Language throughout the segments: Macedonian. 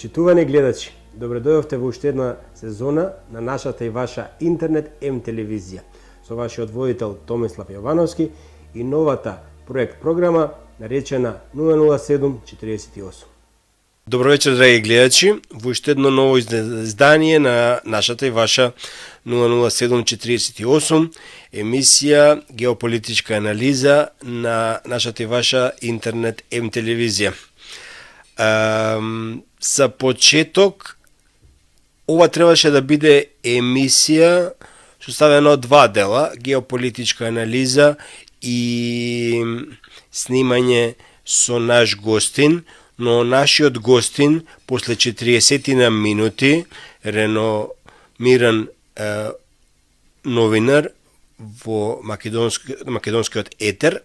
Почитувани гледачи, добре дојдовте во уште една сезона на нашата и ваша интернет М телевизија со вашиот водител Томислав Јовановски и новата проект програма наречена 00748. Добро вечер, драги гледачи, во уште едно ново издание на нашата и ваша 00748 емисија геополитичка анализа на нашата и ваша интернет М телевизија. За почеток, ова требаше да биде емисија составена од два дела, геополитичка анализа и снимање со наш гостин, но нашиот гостин после 40 на минути, реномиран новинар во македонскиот етер,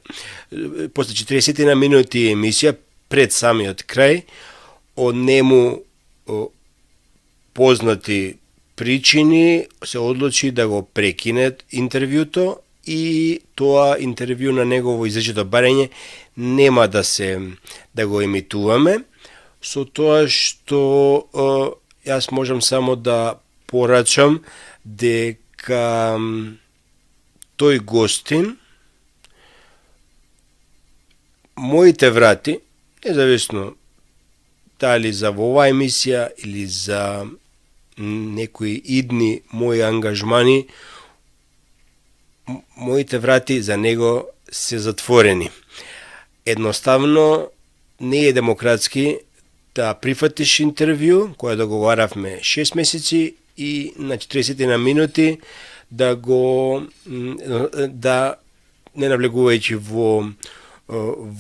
после 40 на минути емисија пред самиот крај, од нему познати причини се одлучи да го прекине интервјуто и тоа интервју на негово изречето барање нема да го емитуваме, со тоа што јас можам само да порачам дека тој гостин моите врати, независно дали за оваа емисија или за некои идни мои ангажмани, моите врати за него се затворени. Едноставно не е демократски да прифатиш интервју, која договаравме 6 месеци и на 40 на минути да не навлегувајќи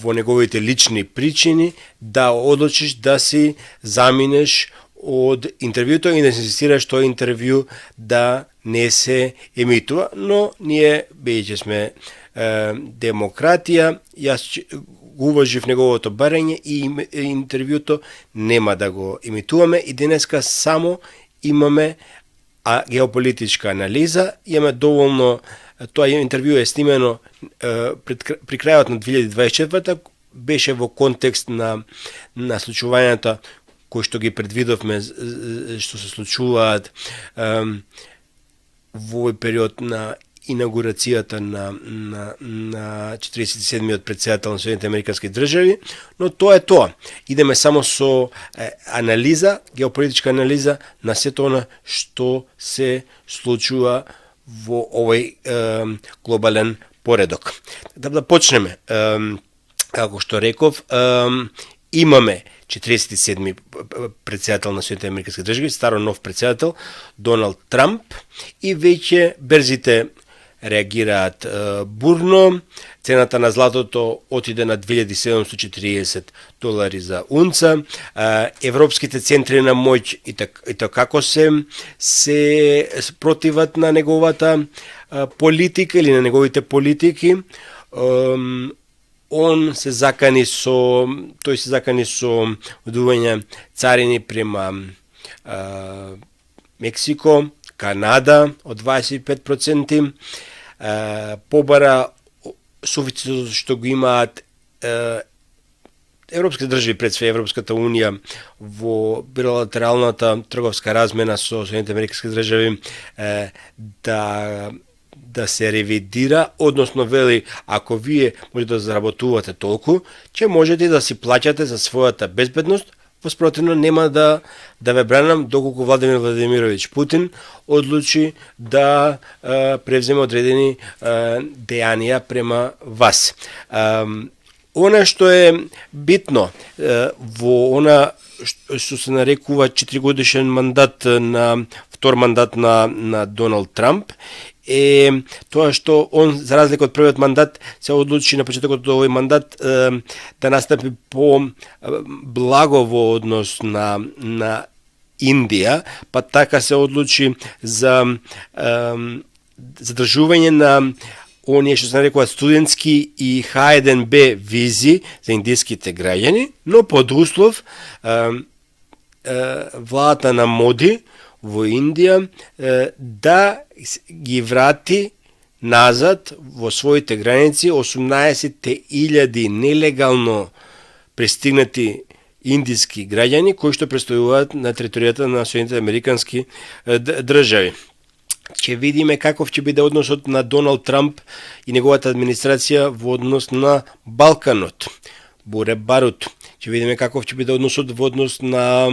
во неговите лични причини, да одлучиш да си заминеш од интервјуто и да се инсистираш тој интервју да не се емитува, но ние, бидејќи сме демократија, јас го уважив неговото барање и интервјуто нема да го емитуваме и денеска само имаме геополитичка анализа, имаме доволно. Тоа интервју е снимено при крајот на 2024, беше во контекст на случувањата кои што ги предвидовме, што се случуваат во овој период на инаугурацијата на 47-миот претседател на Соединетите Американски држави, но тоа е тоа. Идеме само со анализа, геополитичка анализа на сето она што се случува во овој глобален поредок. Да почнеме. Како што реков, имаме 47-ми претседател на Соединетите Американски држави, старо нов претседател, Доналд Трамп, и веќе берзите реагираат бурно, цената на златото отиде на $2740 за унца, европските центри на моќ и како се противат на неговата политика или на неговите политики. Тој се закани со удување царини према Мексико, Канада од 25%, побара суфицитот што го имаат европските држави, пред све Европската унија, во билатералната трговска размена со Соединетите Американски држави, да се ревидира, односно вели, ако вие можете да заработувате толку, ќе можете да си плаќате за својата безбедност, воспротивно нема да ве бранам доколку Владимир Владимирович Путин одлучи да превземе одредени дејанија према вас. Она што е битно во она што се нарекува 4-годишен мандат втор мандат на Доналд Трамп е тоа што он, за разлика од првиот мандат, се одлучи на почетокот од овој мандат да настапи по благо во однос на Индија, па така се одлучи за задржување на оние што се нарекуваат студентски и H1B визи за индиските граѓани, но под услов владата на Моди во Индија да ги врати назад во своите граници 18.000 нелегално пристигнати индиски граѓани кои што престојуваат на територијата на Соединетите американски држави. Ќе видиме каков ќе биде односот на Доналд Трамп и неговата администрација во однос на Балканот, Буре Барут. Ќе видиме каков ќе биде односот во однос на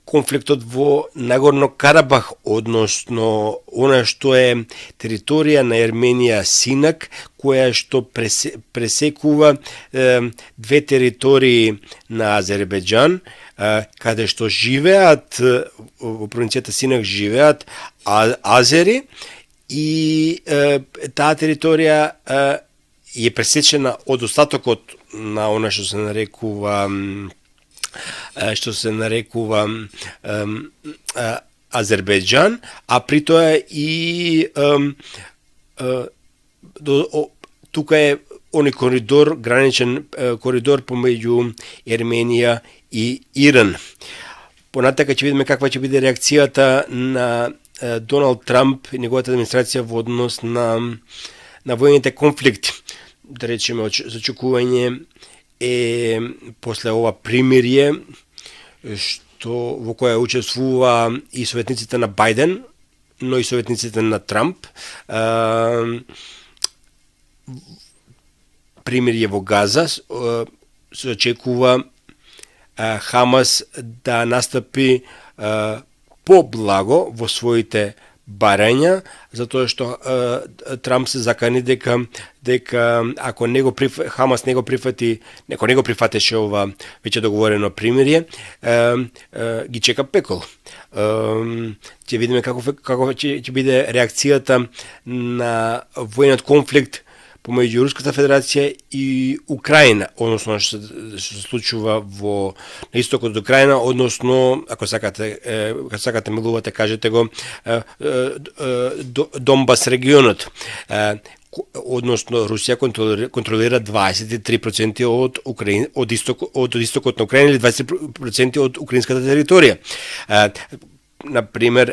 конфликтот во Нагорно Карабах, односно она што е територија на Ерменија Синак, која што пресекува две територии на Азербејџан, каде што живеат во провинцијата Синак живеат азери и таа територија е пресечена од остатокот на она што се нарекува Азербејџан, а при тоа и тука е оној коридор, граничен коридор помеѓу Ерменија и Иран. Понатака ќе видиме каква ќе биде реакцијата на Доналд Трамп и неговата администрација во однос на воените конфликти. Да речеме, зачекување е после ова примирие што во кое учествува и советниците на Бајден, но и советниците на Трамп. Примирие во Газа се очекува Хамас да настапи поблаго во своите барања, затоа што Трамп се закани дека ако Хамас не го прифати, ако не го прифатеше ова веќе договорено примирие, ги чека пекол. Ќе видиме како ќе биде реакцијата на војниот конфликт помеѓу Руската Федерација и Украина, односно што се случува на истокот од Украина, односно, ако сакате милувате, кажете го, Донбас регионот. Односно, Русија контролира 23% од истокот на Украина или 23% од украинската територија. Например,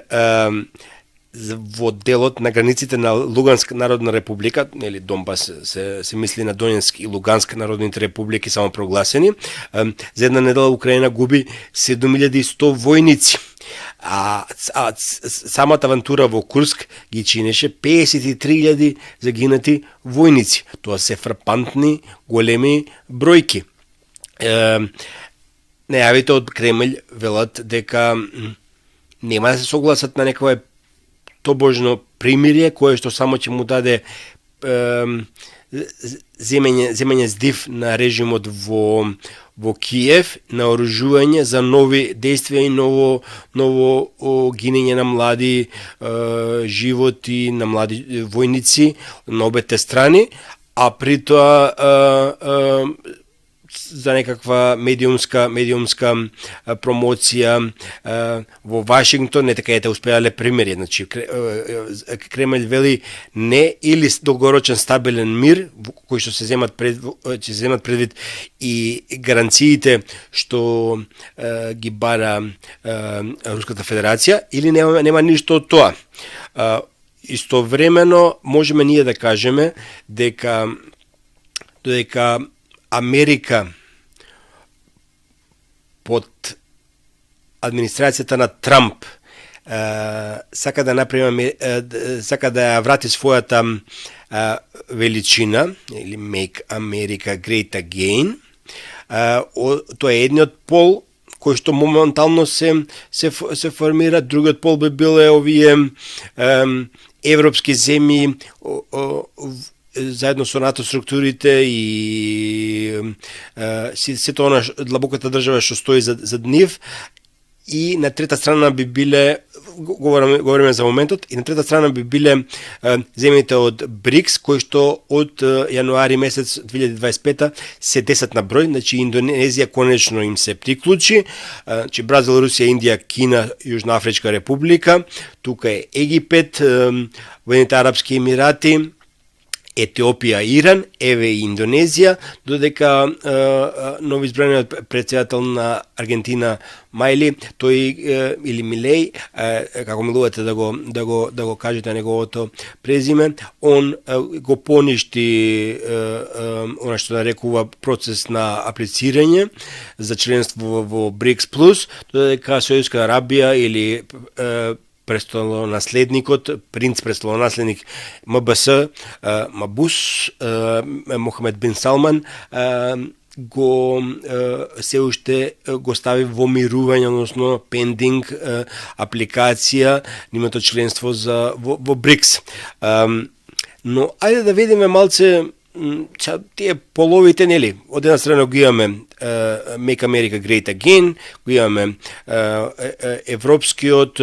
во делот на границите на Луганска народна република, нели Донбас се мисли на Донецк и Луганска народните републики само прогласени, за една недела Украина губи 7100 војници. А самата авантура во Курск ги чинеше 53.000 загинати војници. Тоа се фрапантни, големи бројки. Најавите од Кремљ велат дека нема да се согласат на некоја тобожно примирие, кое што само ќе му даде земење здив на режимот во Киев, наоружување за нови действија и ново гинење на млади животи, на млади војници на обете страни, а при тоа за некаква медиумска промоција во Вашингтон, не така успеале примирие. Значи, Кремљ вели не или долгорочен стабилен мир, кој што се земат предвид и гаранциите што ги бара Руската Федерација, или нема ништо од тоа. Истовремено можеме ние да кажеме дека Америка под администрацијата на Трамп сака да направи, сака да ја врати својата величина, или Make America Great Again. Тоа е едниот пол кој што моментално се формира, другиот пол би биле овие европски земји заедно со НАТО структурите и сето она длабоката држава што стои зад нив, и на трета страна би биле, говориме за моментот, и на трета страна би биле земјите од БРИКС, кои што од јануари месец 2025 се 10 на број, значи Индонезија конечно им се приклучи, значи Бразил, Русија, Индија, Кина, Јужна Афричка република, тука е Египет, Воединените Арапски Емирати Етиопија, Иран, еве и Индонезија, додека новоизбраниот претседател на Аргентина Мајли, тој или Милеј, како милувате да го кажете неговото презиме, он го поништи она што нарекува процес на аплицирање за членство во БРИКС плюс, додека Саудитска Арабија или принц престолонаследник МБС, Мабус, Мохамед бин Салман, го се уште го стави во мирување, односно пендинг апликација нивното членство во БРИКС. Но ајде да видиме малце тие половите, нели, од една страна го имаме Make America Great Again, го имаме европскиот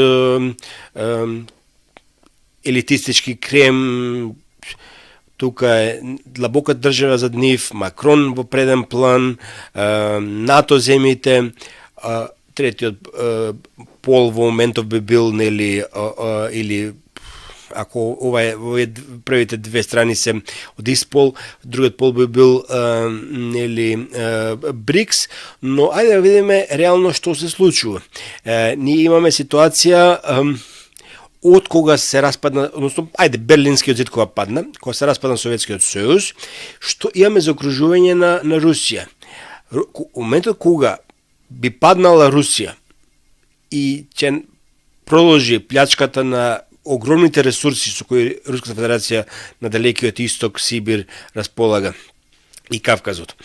елитистички крем, тука е длабока држава зад нив, Макрон во преден план, НАТО земите, третиот пол во моментов би бил, нели, или ако овие првите две страни се од ист пол, другиот пол би бил нели БРИКС, но ајде да видиме реално што се случува. Ние имаме ситуација од кога се распадна, односно ајде Берлинскиот зид кога падна, кога се распадна Советскиот сојуз, што имаме заокружување на Русија. У моментот кога би паднала Русија и ќе продолжи плячката на огромните ресурси со кои Руската Федерација на далекиот исток, Сибир располага и Кавказот.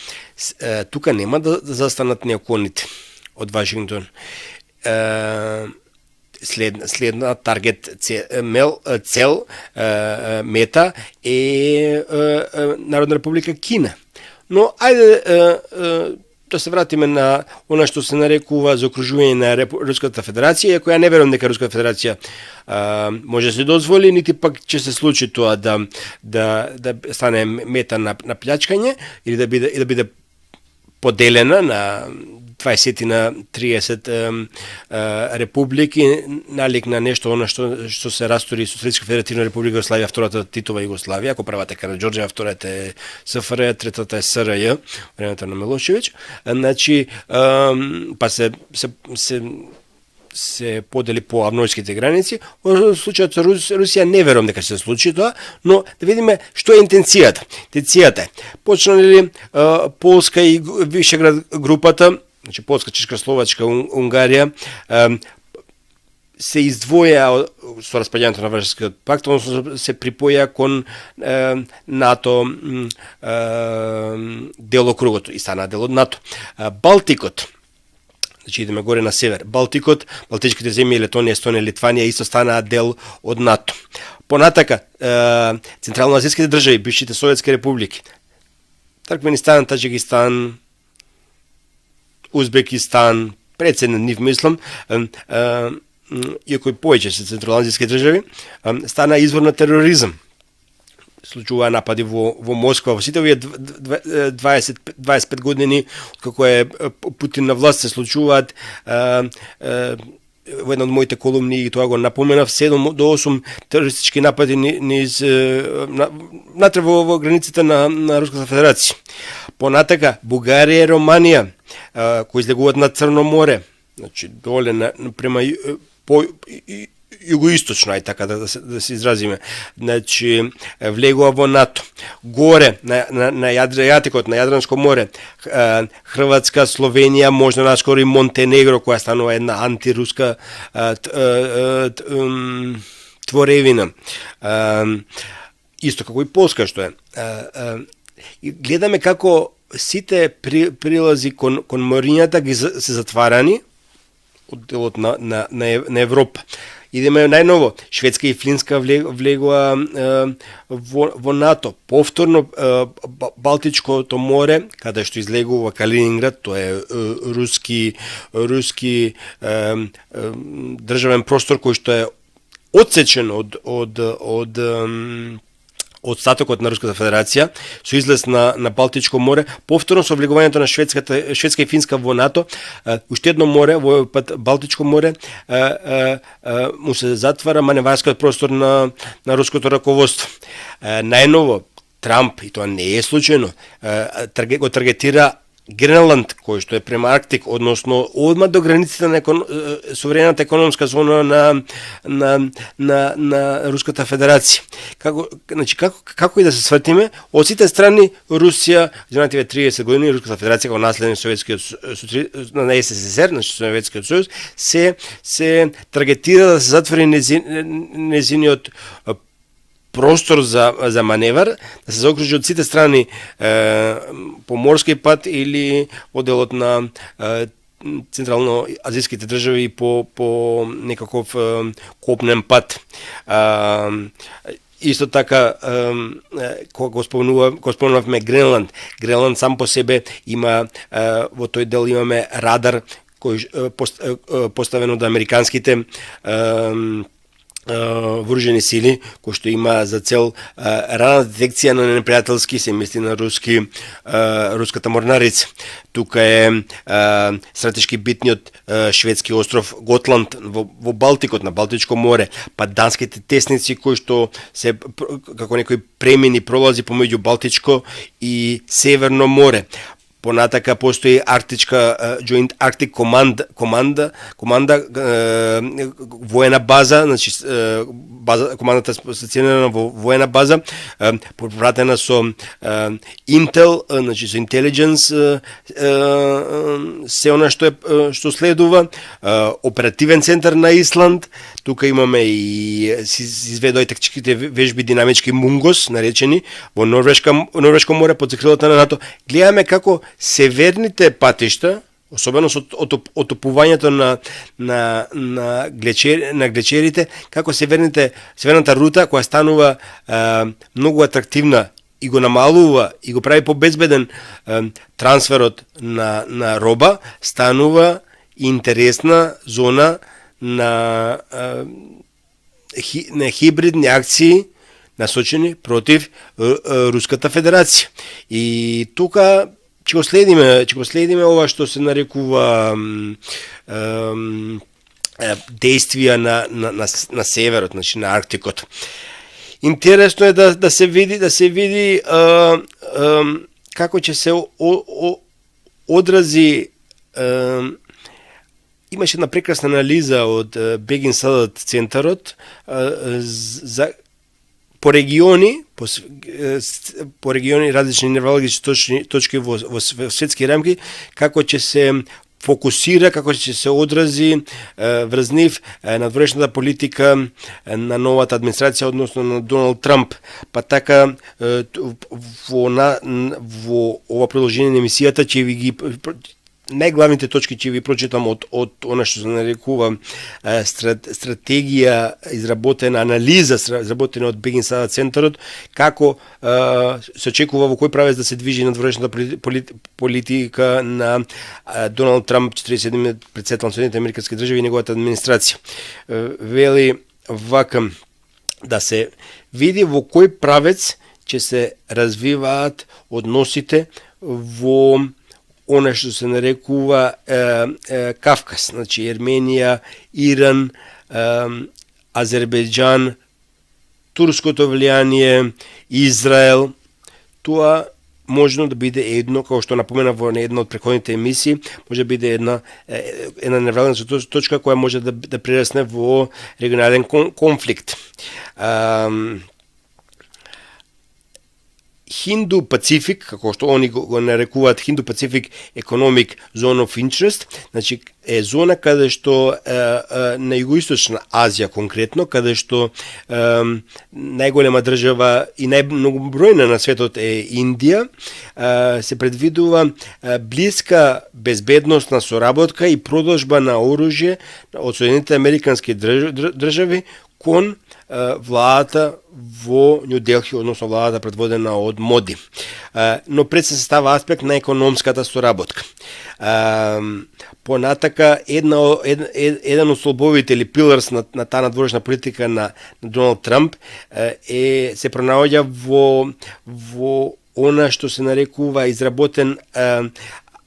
Тука нема да застанат неоконите од Вашингтон. Следна таргет цел мета е Народна република Кина. Но ајде да се вратиме на она што се нарекува заокружување на Руската Федерација, иако ја не верувам дека Руската Федерација може да се дозволи, нити пак ќе се случи тоа да стане мета на плячкање или да биде поделена на 20 на 30 републики, налик на нешто она што се растори Социјалистичка федеративна република Југославија, втората Титова Југославија, ако првата е Караџорџева, втората е СФР, третата е СРЈ, времето на Милошевиќ. Значи, па се подели по авнојските граници. Во случајот со Русија не верувам дека ќе се случи тоа, но да видиме што е интенцијата. Интенцијата е почнали Полска и Вишеград групата, значи Полска, Чешка, Словачка, Унгарија, се издвоја со распаѓањето на Варшавскиот пакт, односно се припоја кон НАТО делокругот и стана дел од НАТО. Балтикот, значи идеме горе на север, Балтикот, Балтичките земји, Летонија, Естонија, Литванија исто станаа дел од НАТО. Понатака, централно-азијските држави, бившите советски републики, Туркменистан, Таџикистан, Узбекистан, председно нив мислам, иако и повеќе се централно-азијски држави, стана извор на тероризам. Случуваа напади во Москва, во сите овие 25 години како е Путин на власт, се случуваат во една од моите колумни и тоа го напоменав, 7 до 8 терористички напади натре во границите на Руската Федерација. Понатака Бугарија и Романија кои излегуваат на Црно море, значи доле према по југоисточно, ај така да се изразиме, значи влегува во НАТО. Горе на Јадриатикот, на Јадранско море, Хрватска, Словенија, можда наскоро и Монтенегро, која станува една антируска творевина. Исто како и Полска што е. Гледаме како сите прилази кон морињата ги се затварани од делот на Европа. Идеме најново, Шведска и Финска влегува во НАТО. Повторно Балтичкото море, каде што излегува Калининград, тоа е руски државен простор кој што е отсечен од статокот на Руската Федерација, со излез на Балтичко море, повторно со влегувањето на Шведска и Финска во НАТО, уште едно море, во пат Балтичко море, му се затвара маневарскиот простор на руското раководство. Најново, Трамп, и тоа не е случајно, го таргетира Гренланд, кој што е према Арктик, односно одма до границите на суверената економска зона на Руската Федерација. Како и да се сватиме, од сите страни Русија, изминативе 30 години, Руската Федерација како наследник на СССР, значи Советскиот сојуз, се таргетира да се затвори незиниот простор за маневар, да се заокружи од сите страни по морски пат или во делот на централно-азијските држави по некаков копнен пат. Исто така, кога го спомнувавме Гренланд. Гренланд сам по себе има, во тој дел имаме радар кој поставен од американските вооружени сили, кој што има за цел рана детекција на непријателски, се мисли на руската морнарица. Тука е стратешки битниот шведски остров Готланд во Балтикот, на Балтичко море, па данските тесници кои што се како некои премини пролази помеѓу Балтичко и Северно море. Понатака постои Арктичка Joint Arctic команда воена база, значи командата стационирана во воена база, попратена со Intel, значи со Intelligence, се она што следува, оперативен центар на Исланд. Тука имаме и изведој тактичките вежби динамички Мунгос, наречени во Норвешко море под закрилото на НАТО. Гледаме како северните патишта, особено со отопувањето на глечерите, како северната рута која станува многу атрактивна и го намалува и го прави побезбеден трансферот на роба, станува интересна зона на хибридни акции насочени против Руската Федерација. И тука ќе го следиме ова што се нарекува действија на северот, значи на Арктикот. Интересно е да се види како ќе се одрази. Имаше една прекрасна анализа од Бегин Садат центарот по региони различни невралгични точки во светски рамки, како ќе се фокусира, како ќе се одрази врз нив надворешната политика на новата администрација, односно на Доналд Трамп. Па така во ова продолжение на емисијата ќе ви ги најглавните точки ќе ви прочитам од она што се нарекува стратегија изработена, анализа изработена од Бегин Садат центарот, како се очекува во кој правец да се движи надворешната политика на Доналд Трамп, 47-миот претседател на Соединетите американски држави и неговата администрација. Вели вака, да се види во кој правец ќе се развиваат односите во она што се нарекува Кавказ, значи Ерменија, Иран, Азербејџан, турското влијание, Израел. Тоа можно да биде едно, како што напомена во една од претходните емисии, може да биде една неврална точка која може да прерасне во регионален конфликт. Hindu-Pacific, како што они го нарекуваат Hindu-Pacific Economic Zone of Interest, значи е зона каде што на југоисточна Азија конкретно, каде што најголема држава и најмногобројна на светот е Индија, се предвидува блиска безбедносна соработка и продолжба на оружје од Соединетите американски држави кон владата во Нью Делхи, односно владата предводена од Моди. Но пред се става аспект на економската соработка. Понатака, еден од столбовите или пиларс на таа надворешна политика на Доналд Трамп се пронаоѓа во она што се нарекува изработен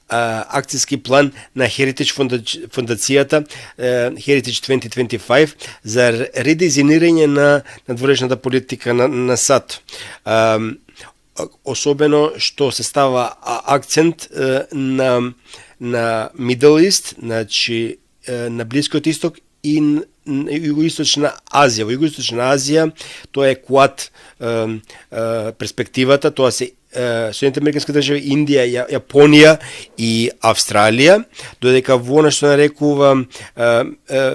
акцијски план на Heritage фондацијата Heritage 2025 за редизајнирање на надворешната политика на САД. особено што се става акцент на Middle East, значи на Блискиот исток и Југоисточна Азија. Во Југоисточна Азија тоа е Квад перспективата, тоа се Соединените американски држави, Индија, Јапонија и Австралија, додека во она што нарекува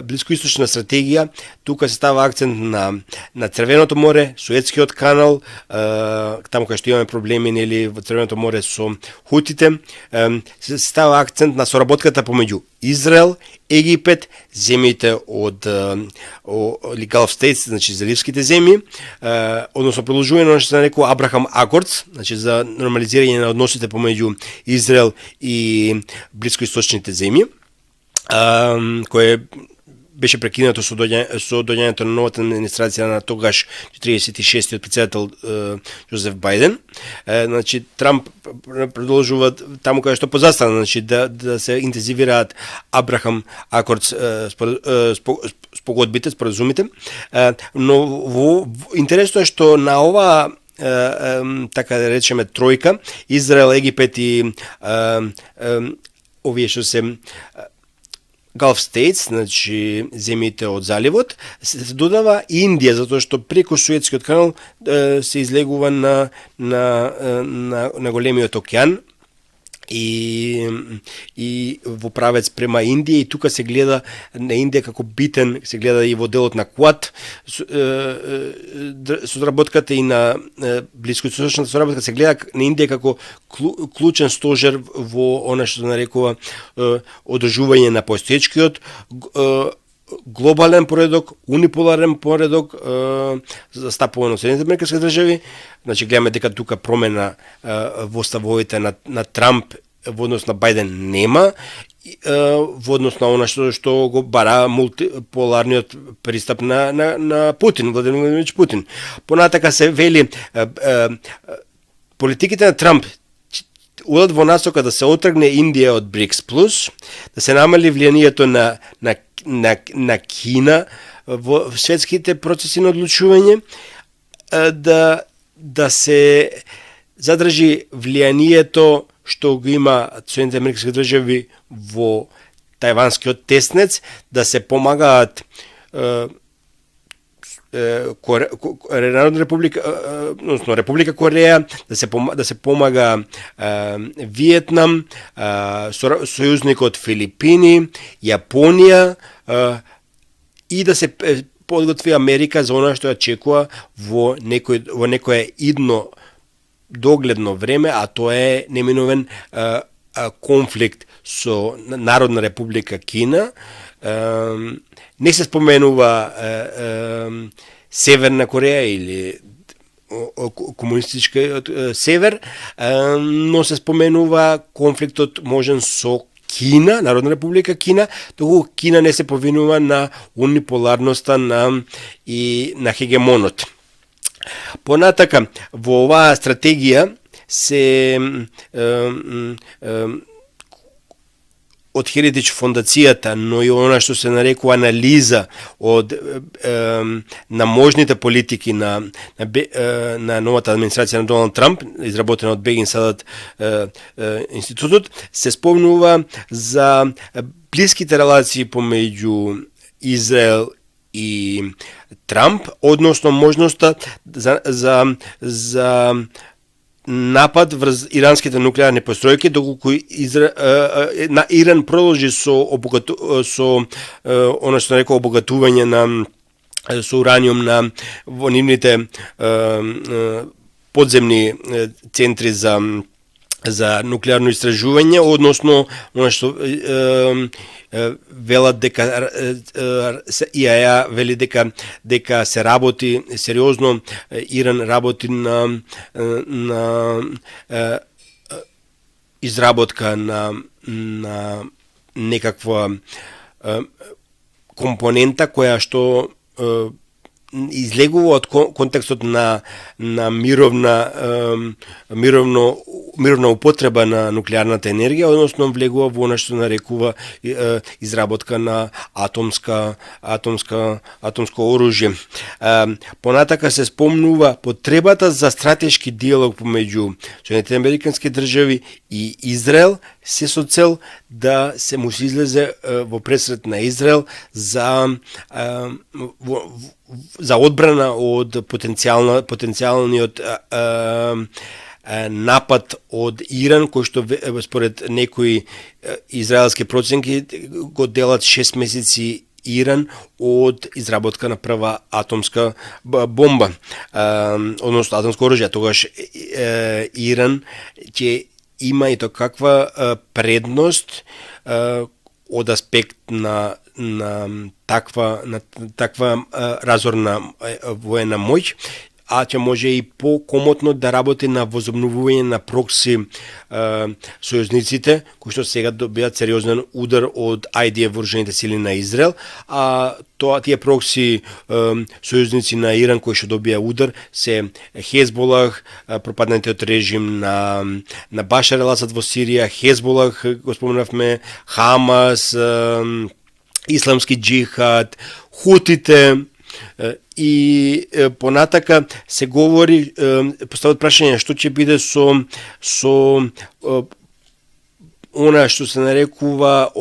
блискоисточна стратегија, тука се става акцент на Црвеното море, Суетскиот канал, таму кај што имаме проблеми нели во Црвеното море со хутите, се става акцент на соработката помеѓу Израел, Египет, земјите од Gulf States, значи заливските земји, односно продолжување на што се нарекува Абрахам Акордс, значи за нормализирање на односите помеѓу Израел и блискоисточните земји, кое беше прекинато со доаѓањето на новата администрација на тогаш 46-тиот председател Џозеф Бајден. Значи Трамп продолжува таму каде што позастана, значи да се интензивираат Абрахам Акордс спогодбите, споразумите. Но интересно е што на ова така да речеме тројка, Израел, Египет и овие што се Gulf States, значи земјите од заливот, се додава Индија, затоа што преку Суетскиот канал се излегува на големиот океан и во правец према Индија, и тука се гледа на Индија како битен, се гледа и во делот на Квад соработката и на блискоисточната соработка, се гледа на Индија како клучен стожер во она што се нарекува одржување на постоечкиот глобален поредок, униполарен поредок застапуван од Соединените американски држави. Значи гледаме дека тука промена во ставовите на Трамп во однос на Бајден нема, во однос на она што го бара мултиполарниот пристап на Путин, Владимир Владимирович Путин. Понатака се вели политиките на Трамп одат во насока да се отргне Индија од БРИКС плюс, да се намали влијанието на Кина во светските процеси на одлучување, да се задржи влијанието што го има Соединените американски држави во тајванскиот теснец, да се помагаат Народна република, односно Република Кореја, да се помага Виетнам, сојузникот Филипини, Јапонија, и да се подготви Америка за она што ја чекува во некое идно догледно време, а тоа е неминовен конфликт со Народна република Кина. Не се споменува Северна Кореја или комунистичкиот север, но се споменува конфликтот можен со Кина, Народна република Кина, туку Кина не се повинува на униполарноста на хегемонот. Понатака, во оваа стратегија се од Херитидж фондацијата, но и она што се нарекува анализа од на можните политики на новата администрација на Доналд Трамп, изработена од Бегин Садат институтот, се спомнува за блиските релации помеѓу Израел и Трамп, односно можноста за напад врз иранските нуклеарни постројки, доколку на Иран продолжи со она што нарекува обогатување со ураниум во нивните подземни центри за нуклеарно истражување, односно она што велат дека ИАЕА вели дека се работи сериозно, Иран работи на изработка на некаква компонента која што излегува од контекстот на мировна употреба на нуклеарната енергија, односно влегува во она што нарекува изработка на атомско оружје. Понатака се спомнува потребата за стратешки диалог помеѓу Соединетите американски држави и Израел, се со цел да се му се излезе во пресрет на Израел за одбрана од потенцијалниот напад од Иран, кој што според некои израелски проценки го делат 6 месеци Иран од изработка на прва атомска бомба, односно атомско оружје. Тогаш Иран ќе има и каква предност од аспект на таква разорна воена моќ, а ќе може и покомотно да работи на возобновување на прокси сојузниците, кои што сега добијат сериозен удар од IDF вооружените сили на Израел, а тие прокси сојузници на Иран кои што добија удар се Хезболах, пропаднатиот режим на Башар ел-Асад во Сирија, Хезболах, го споменавме, Хамас, Исламски джихад, Хутите, и понатака се говори, постават прашање што ќе биде со она што се нарекува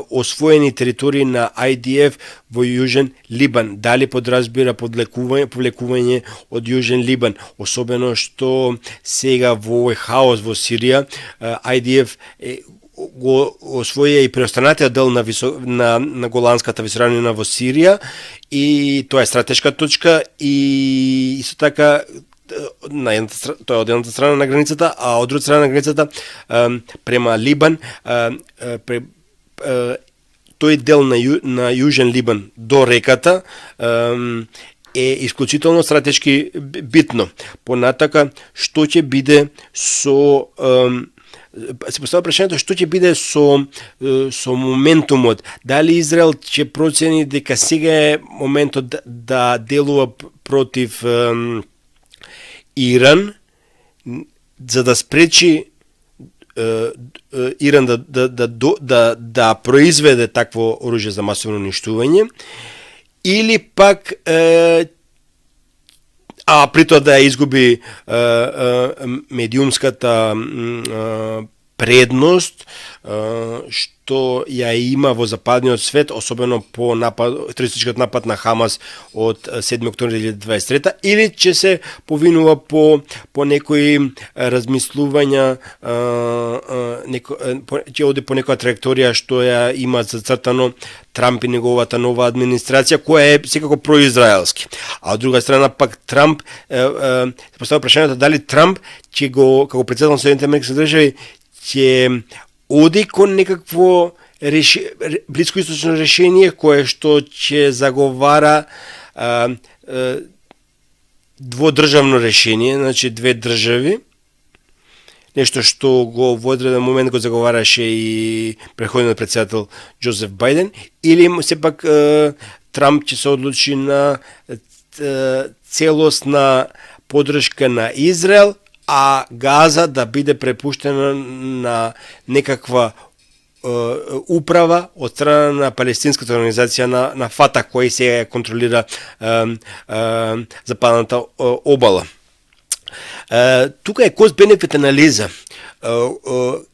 освоени територии на IDF во Јужен Либан. Дали подразбира повлекување од Јужен Либан, особено што сега во овој хаос во Сирија, IDF го освоија и преостанатиот дел на Голанската висоравнина во Сирија, и тоа е стратешка точка, и исто така тоа е од едната страна на границата, а од друга страна на границата према Либан, тој дел на Јужен Либан до реката е исклучително стратешки битно. Понатака, што ќе биде со се поставува прашањето што ќе биде со моментумот. Дали Израел ќе процени дека сега е моментот да делува против Иран, за да спречи Иран да произведе такво оружје за масовно уништување, или пак а при тоа да изгуби медиумската предност што ја има во западниот свет, особено по терористичкиот напад на Хамас од 7 октомври 2023, или ќе се повинува по некои размислувања, ќе оди по некоја траекторија што ја има зацртано Трамп и неговата нова администрација, која е секако произраелски. А од друга страна пак Трамп, се поставува прашањето дали Трамп ќе го, како председател на Соединетите американски држави, ќе оди кон некакво блискоисточно решение кое што ќе заговара дводржавно решение, значи две држави, нешто што го во одреден момент го заговараше и претходниот председател Џозеф Бајден, или сепак Трамп ќе се одлучи на целосна поддршка на Израел, а Газа да биде препуштена на некаква управа од страна на палестинската организација на Фата, кој се контролира западната обала. Тука е кост-бенефит анализа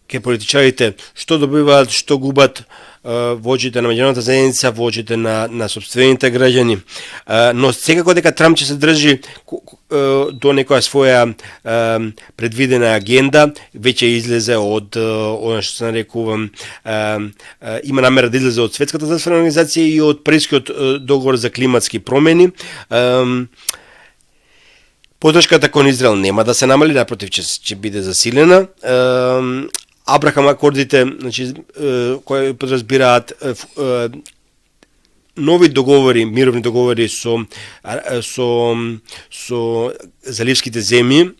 ке политичарите, што добиваат, што губат во очите на меѓународната заедница, во очите на собствените граѓани. Но секако дека Трамп ќе се држи до некоја своја предвидена агенда, веќе излезе од она што се нарекува, има намера да излезе од Светската здравствена организација и од Парискиот договор за климатски промени. Поддршката кон Израел нема да се намали, напротив ќе биде засилена. Абрахам акордите, значи, кои подразбираат нови договори, мировни договори со заливските земји,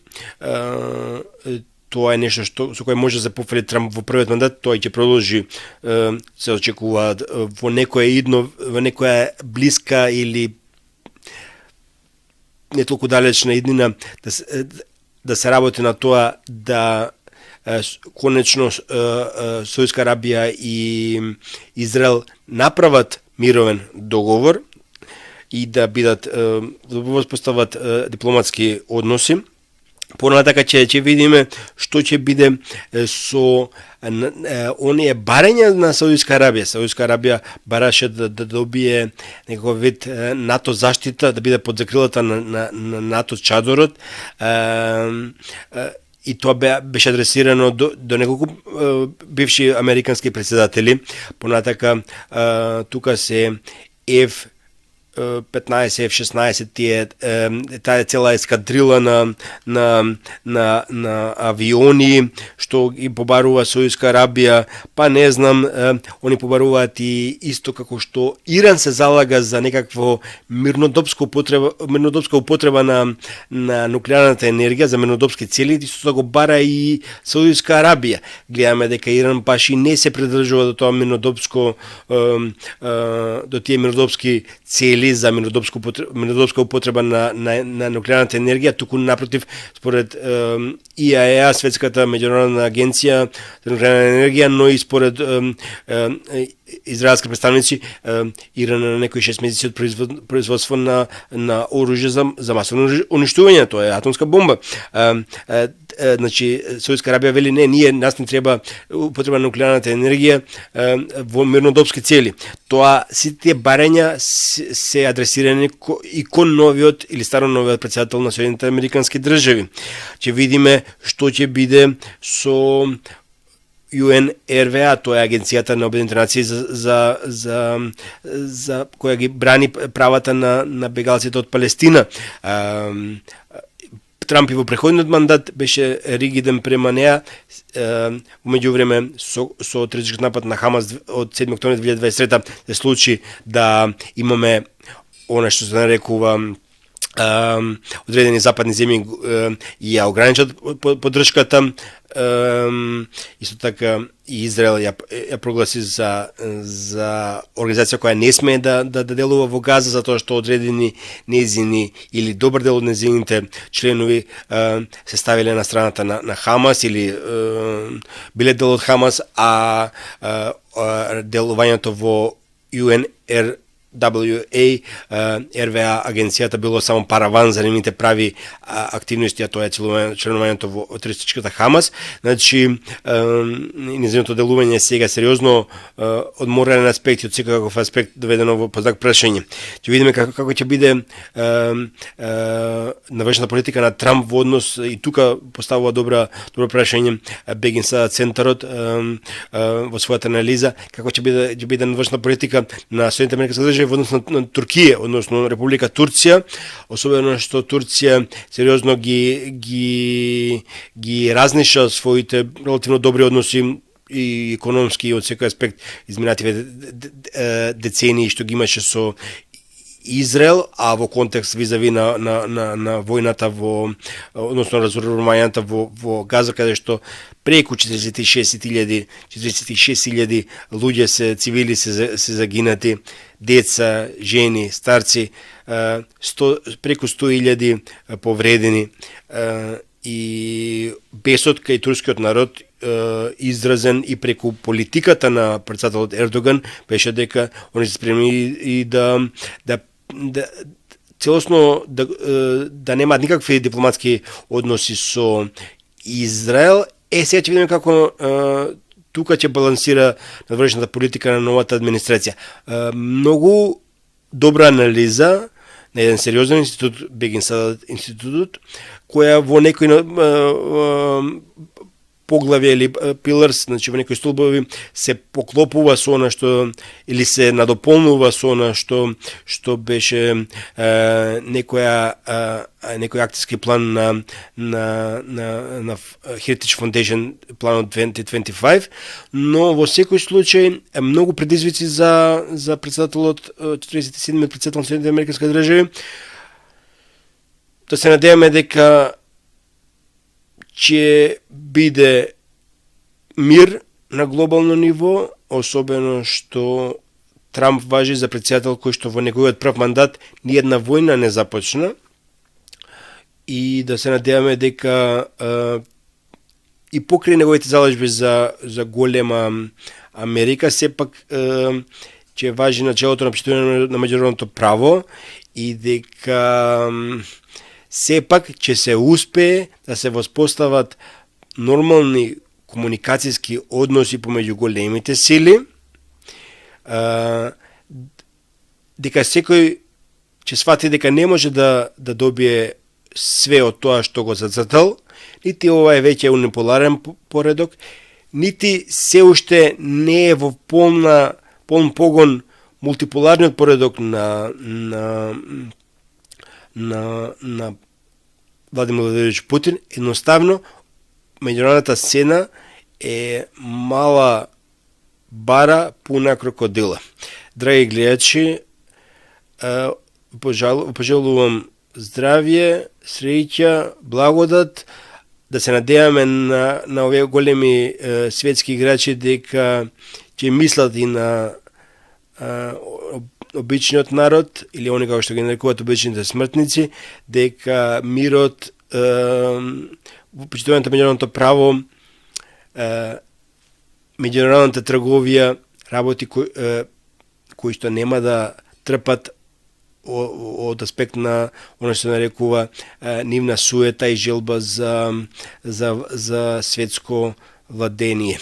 тоа е нешто со кое може да се пофали Трамп во првиот мандат, тој ќе продолжи, се очекува во некоја блиска или не толку далечна иднина да се работи на тоа да конечно Саудитска Арабија и Израел направат мировен договор и да бидат да воспостават дипломатски односи. Понатака ќе видиме што ќе биде со оние барања на Саудитска Арабија. Саудитска Арабија бараше да добие некој вид НАТО заштита, да биде под закрилата на НАТО чадорот. И тоа беше адресирано до неколку бивши американски председатели. Понатака тука се F-15, F-16, таа цела ескадрила на авиони, што ги побарува Саудитска Арабија, па не знам, они побаруваат и исто како што Иран се залага за некакво мирнодопска употреба на нуклеарната енергија, за мирнодопски цели, исто го бара и Саудитска Арабија. Гледаме дека Иран баш и не се придржува до тоа мирнодопско, до тие мирнодопски цели за мирнодопска употреба на нуклеарната енергија, туку напротив, според ИАЕА, Светската меѓународна агенција за нуклеарна енергија, но и според израелски представници, Иран на некои 6 месеци од производство на оружје за масовно уништување, тоа е атомска бомба. Значи, Саудитска Арабија вели не, нас не треба употреба на нуклеарната енергија во мирнодопски цели. Тоа сите тие барања се адресирани и кон новиот или старо новиот председател на Соединетите американски држави. Ќе видиме што ќе биде со UNRWA, тоа е агенцијата на Обединетите нации за која ги брани правата на бегалците од Палестина. Трамп и во преходниот мандат беше ригиден према неа. Во меѓувреме со терористичкиот напад на Хамас од 7 октомври 2023 се случи да имаме она што се нарекува одредени западни земји и ја ограничат поддршката. Исто така и Израел ја прогласи за организација која не смее да делува во Газа, затоа што одредени незини или добар дел од незините членови се ставиле на страната на Хамас или биле дел од Хамас, а делувањето во UNRWA, RWA агенцијата било само параван за нивните прави активности, а тоа е членувањето во терористичката Хамас. Значи, незиното делување е сега сериозно од морален аспект и од секаков аспект доведено во под знак прашање. Ќе видиме како ќе биде навечната политика на Трамп во однос, и тука поставува добро прашање Бегинса центарот во својата анализа, како ќе биде навечната политика на Соединетите американски држави во однос на Туркија, односно Република Турција, особено што Турција сериозно ги разниша своите релативно добри односи и економски и од секој аспект изминативе децении што ги имаше со Израел, а во контекст визави на војната односно разорувањата во Газа, каде што преку 46.000 луѓе цивили се загинати, деца, жени, старци, преку 100.000 повредени, и бесот кај турскиот народ изразен и преку политиката на председателот Ердоган беше дека они се спремни и да целосно да немаат никакви дипломатски односи со Израел. Сега ќе видиме како тука ќе балансира надворешната политика на новата администрација. Многу добра анализа на еден сериозен институт, Бегинса институтот, која во некои поглавја или пиларс, значи во некои столбови се поклопува со она што или се надополнува со она што беше некој акцијски план на Heritage Foundation, планот 2025, но во секој случај многу предизвици за председателот 47 председател на Соединетите американски држави. Да се надеваме дека ќе биде мир на глобално ниво, особено што Трамп важи за председател кој што во неговиот прв мандат ни една војна не започна, и да се надеваме дека и покрај неговите залежби за голема Америка, сепак ќе важи началото на почитување на меѓународното право и дека сепак ќе се успее да се воспостават нормални комуникацијски односи помеѓу големите сили, дека секој ќе свати дека не може да добие све од тоа што го зацртал, нити ова е веќе униполарен поредок, нити се уште не е во полн погон мултиполарниот поредок на Владимир Владимирович Путин. Едноставно, меѓународната сцена е мала бара пуна крокодила. Драги гледачи, пожелувам здравје, среќа, благодат, да се надеваме на овие големи светски играчи дека ќе мислат и на обичниот народ, или они како што ги нарекуваат обичните смртници, дека мирот, почитувањето меѓународното право, меѓународната трговија, работи кои што нема да трпат од аспект на оно што нарекува нивна суета и желба за светско владение.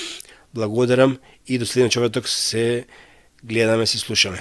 Благодарам и до следниот четврток се гледаме, се слушаме.